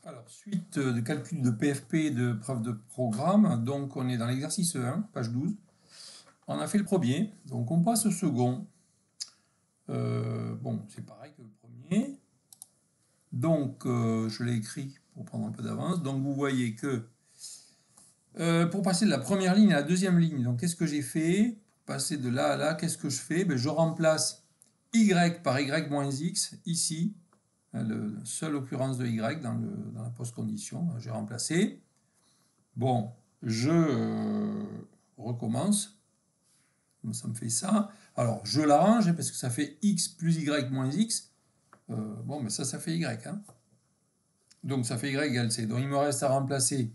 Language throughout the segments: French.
Alors, suite de calcul de PFP de preuve de programme, donc on est dans l'exercice 1, page 12. On a fait le premier, donc on passe au second. Bon, c'est pareil que le premier. Donc, je l'ai écrit pour prendre un peu d'avance. Donc, vous voyez que pour passer de la première ligne à la deuxième ligne, donc qu'est-ce que j'ai fait? Pour passer de là à là, qu'est-ce que je fais? Je remplace y par y moins x ici. La seule occurrence de y dans la post-condition, j'ai remplacé. Bon, je recommence. Ça me fait ça. Alors, je l'arrange parce que ça fait x plus y moins x. Bon, mais ça fait y. Hein. Donc, ça fait y égale c. Donc, il me reste à remplacer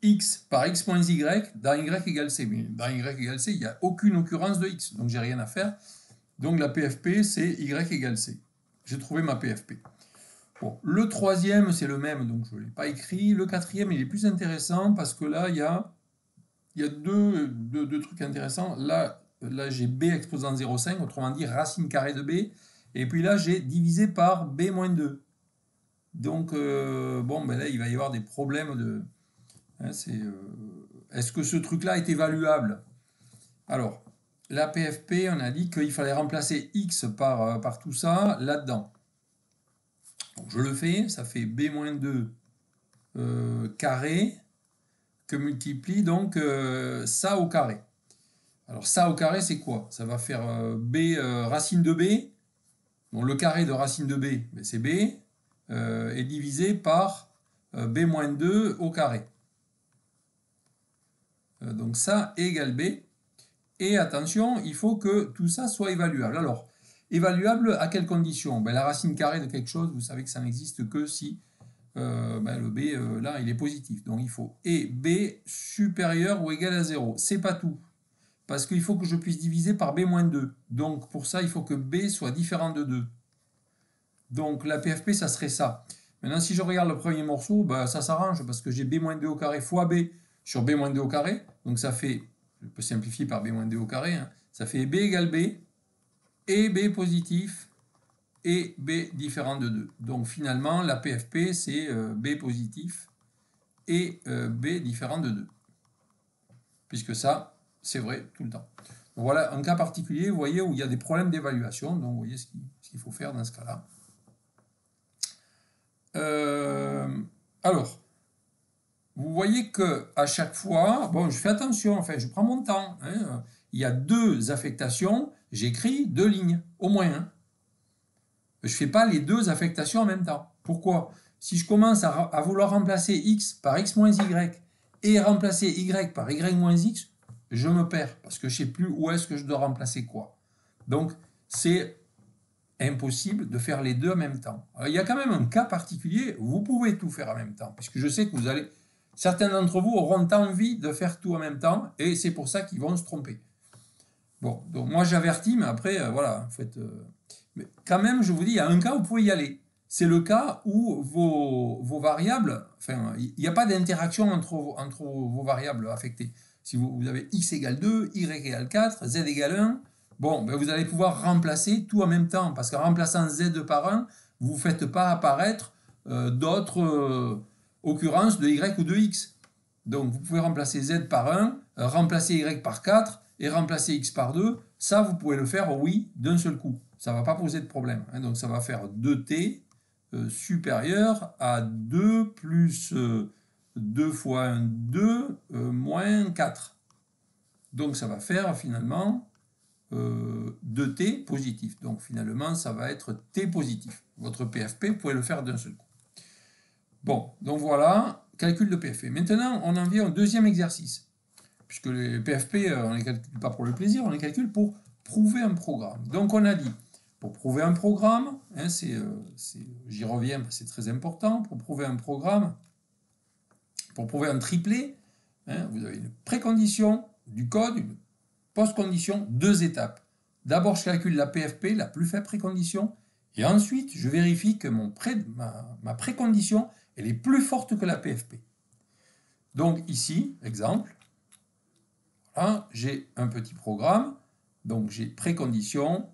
x par x moins y dans y égale c. Mais dans y égale c, il n'y a aucune occurrence de x. Donc, j'ai rien à faire. Donc, la PFP, c'est y égale c. J'ai trouvé ma PFP. Bon, le troisième, c'est le même, donc je ne l'ai pas écrit. Le quatrième, il est plus intéressant parce que là, il y a deux trucs intéressants. Là j'ai b exposant 0,5, autrement dit racine carrée de b. Et puis là, j'ai divisé par b moins 2. Donc, bon, là, il va y avoir des problèmes de... Hein, est-ce que ce truc-là est évaluable? Alors, la PFP, on a dit qu'il fallait remplacer x par tout ça là-dedans. Donc, je le fais, ça fait b-2 carré que multiplie donc ça au carré. Alors ça au carré, c'est quoi? Ça va faire b racine de b. Donc le carré de racine de b, c'est b, est divisé par b-2 au carré. Donc ça égale b. Et attention, il faut que tout ça soit évaluable. Alors, évaluable à quelles conditions? La racine carrée de quelque chose, vous savez que ça n'existe que si le b, là, il est positif. Donc, il faut et b supérieur ou égal à 0. C'est pas tout. Parce qu'il faut que je puisse diviser par b-2. Donc, pour ça, il faut que b soit différent de 2. Donc, la PFP, ça serait ça. Maintenant, si je regarde le premier morceau, ça s'arrange parce que j'ai b-2 au carré fois b sur b-2 au carré. Donc, ça fait, je peux simplifier par b-2 au carré, hein, ça fait b égale b, et b positif, et b différent de 2. Donc finalement, la PFP, c'est b positif et b différent de 2. Puisque ça, c'est vrai tout le temps. Donc voilà un cas particulier, vous voyez, où il y a des problèmes d'évaluation. Donc vous voyez ce qu'il faut faire dans ce cas-là. Alors, vous voyez qu'à chaque fois, bon, je fais attention, enfin, je prends mon temps. Hein, il y a deux affectations, j'écris deux lignes, au moins. Hein. Je ne fais pas les deux affectations en même temps. Pourquoi? Si je commence à vouloir remplacer x par x moins y et remplacer y par y moins x, je me perds parce que je ne sais plus où est-ce que je dois remplacer quoi. Donc, c'est impossible de faire les deux en même temps. Alors, il y a quand même un cas particulier où vous pouvez tout faire en même temps, puisque je sais que certains d'entre vous auront envie de faire tout en même temps et c'est pour ça qu'ils vont se tromper. Bon, donc moi j'avertis, mais après, voilà, en fait... Mais quand même, je vous dis, il y a un cas où vous pouvez y aller. C'est le cas où vos variables, enfin, il n'y a pas d'interaction entre vos variables affectées. Si vous avez x égale 2, y égale 4, z égale 1, bon, vous allez pouvoir remplacer tout en même temps. Parce qu'en remplaçant z par 1, vous ne faites pas apparaître d'autres occurrences de y ou de x. Donc, vous pouvez remplacer z par 1, remplacer y par 4 et remplacer x par 2. Ça, vous pouvez le faire, oui, d'un seul coup. Ça ne va pas poser de problème. Hein. Donc, ça va faire 2t supérieur à 2 plus 2 fois 1, 2 moins 4. Donc, ça va faire finalement 2t positif. Donc, finalement, ça va être t positif. Votre PFP, vous pouvez le faire d'un seul coup. Bon, donc voilà, calcul de PFP. Maintenant, on en vient au deuxième exercice. Puisque les PFP, on ne les calcule pas pour le plaisir, on les calcule pour prouver un programme. Donc, on a dit, pour prouver un programme, hein, j'y reviens, c'est très important, pour prouver un programme, pour prouver un triplé, hein, vous avez une précondition du code, une post-condition, deux étapes. D'abord, je calcule la PFP, la plus faible précondition, et ensuite, je vérifie que ma précondition, elle est plus forte que la PFP. Donc ici, exemple, voilà, j'ai un petit programme, donc j'ai précondition,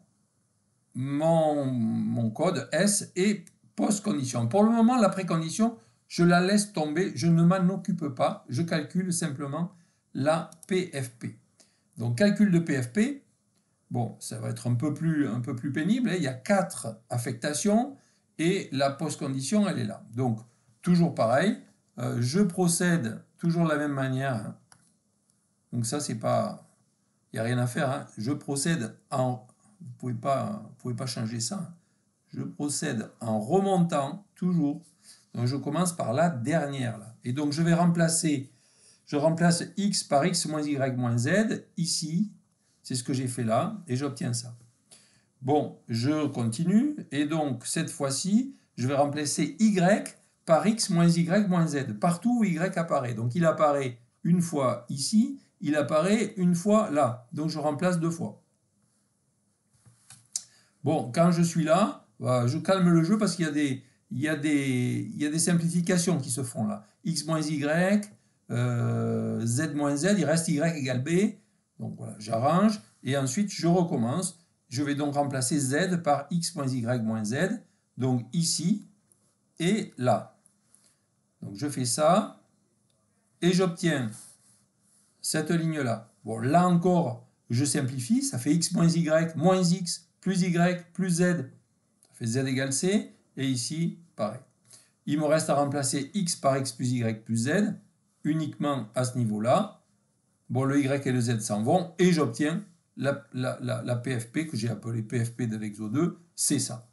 mon code S est post-condition. Pour le moment, la précondition, je la laisse tomber, je ne m'en occupe pas, je calcule simplement la PFP. Donc, calcul de PFP, bon, ça va être un peu plus pénible, hein. Il y a 4 affectations et la post-condition, elle est là. Donc, toujours pareil, je procède toujours de la même manière. Hein. Donc ça, c'est pas... Il n'y a rien à faire. Hein. Je procède en... Vous pouvez pas changer ça. Hein. Je procède en remontant, toujours. Donc, je commence par la dernière. Là. Et donc, je vais remplacer... Je remplace x par x moins y moins z, ici. C'est ce que j'ai fait là, et j'obtiens ça. Bon, je continue, et donc, cette fois-ci, je vais remplacer y par x moins y moins z, partout où y apparaît. Donc, il apparaît une fois ici, il apparaît une fois là. Donc, je remplace 2 fois. Bon, quand je suis là, je calme le jeu parce qu'il y a des simplifications qui se font là. X moins y, z moins z, il reste y égale b. Donc voilà, j'arrange et ensuite je recommence. Je vais donc remplacer z par x moins y moins z, donc ici et là. Donc je fais ça et j'obtiens cette ligne-là. Bon, là encore, je simplifie, ça fait x moins y moins x plus y plus z. Ça fait z égale c, et ici, pareil. Il me reste à remplacer x par x plus y plus z, uniquement à ce niveau-là. Bon, le y et le z s'en vont, et j'obtiens la PFP, que j'ai appelée PFP de l'exo 2, c'est ça.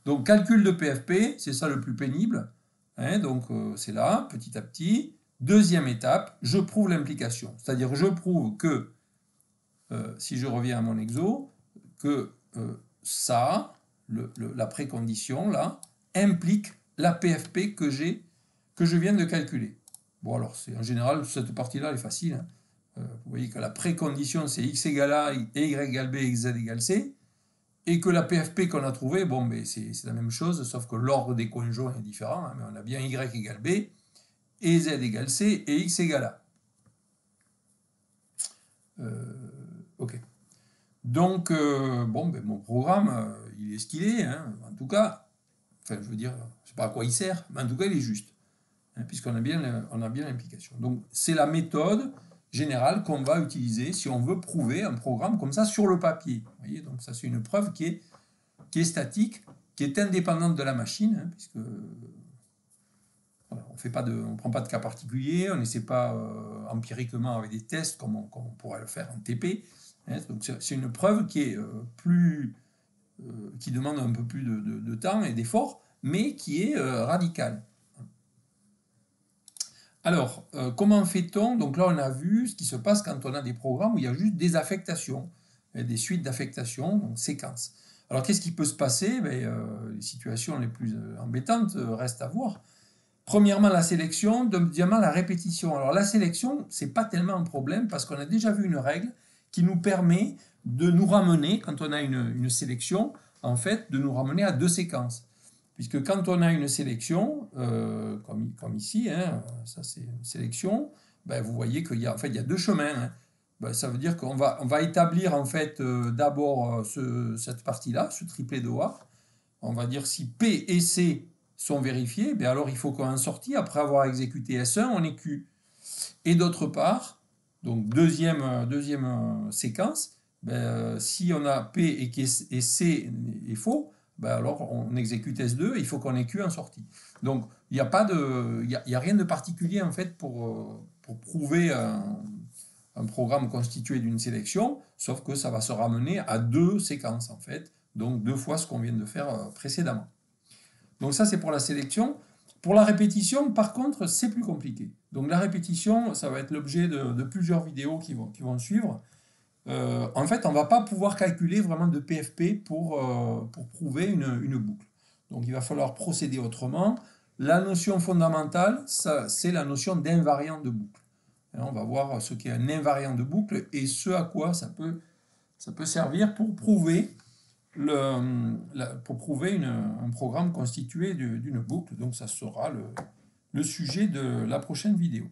Donc, calcul de PFP, c'est ça le plus pénible. Hein, donc, c'est là, petit à petit. Deuxième étape, je prouve l'implication. C'est-à-dire, je prouve que, si je reviens à mon exo, que ça, la précondition, là, implique la PFP que je viens de calculer. Bon, alors, en général, cette partie-là est facile. Hein. Vous voyez que la précondition, c'est x égale a, et y égale b, et z égale c. Et que la PFP qu'on a trouvée, bon, mais c'est la même chose, sauf que l'ordre des conjoints est différent. Hein, mais on a bien y égale b, et z égale c, et x égale a. Ok. Donc, bon, ben, mon programme, il est ce qu'il est. Hein, en tout cas, enfin, je veux dire, je ne sais pas à quoi il sert, mais en tout cas, il est juste. Hein, puisqu'on a bien l'implication. Donc, c'est la méthode générale qu'on va utiliser si on veut prouver un programme comme ça sur le papier. Vous voyez, donc ça, c'est une preuve qui est statique, qui est indépendante de la machine, hein, puisque voilà, on ne prend pas de cas particulier, on n'essaie pas empiriquement avec des tests comme on pourrait le faire en TP. Hein, donc c'est une preuve qui est qui demande un peu plus de temps et d'effort, mais qui est radicale. Alors, comment fait-on? Donc là, on a vu ce qui se passe quand on a des programmes où il y a juste des affectations, des suites d'affectations, donc séquences. Alors, qu'est-ce qui peut se passer? Les situations les plus embêtantes restent à voir. Premièrement, la sélection, deuxièmement, la répétition. Alors, la sélection, ce n'est pas tellement un problème parce qu'on a déjà vu une règle qui nous permet de nous ramener, quand on a une sélection, en fait, de nous ramener à 2 séquences. Puisque quand on a une sélection, comme ici, hein, ça c'est une sélection, ben vous voyez qu'il y a 2 chemins. Hein. Ben, ça veut dire qu'on va établir en fait d'abord cette partie-là, ce triplet de OR. On va dire si P et C sont vérifiés, ben alors il faut qu'en sortie, après avoir exécuté S1, on ait Q. Et d'autre part, donc deuxième séquence, ben, si on a P et C est faux, ben alors on exécute S2 et il faut qu'on ait Q en sortie. Donc il n'y a rien de particulier en fait pour prouver un programme constitué d'une sélection, sauf que ça va se ramener à 2 séquences en fait, donc 2 fois ce qu'on vient de faire précédemment. Donc ça c'est pour la sélection. Pour la répétition, par contre, c'est plus compliqué. Donc la répétition, ça va être l'objet de plusieurs vidéos qui vont suivre. En fait, on ne va pas pouvoir calculer vraiment de PFP pour prouver une boucle. Donc il va falloir procéder autrement. La notion fondamentale, c'est la notion d'invariant de boucle. Et on va voir ce qu'est un invariant de boucle et ce à quoi ça peut servir pour prouver, un programme constitué d'une boucle. Donc ça sera le sujet de la prochaine vidéo.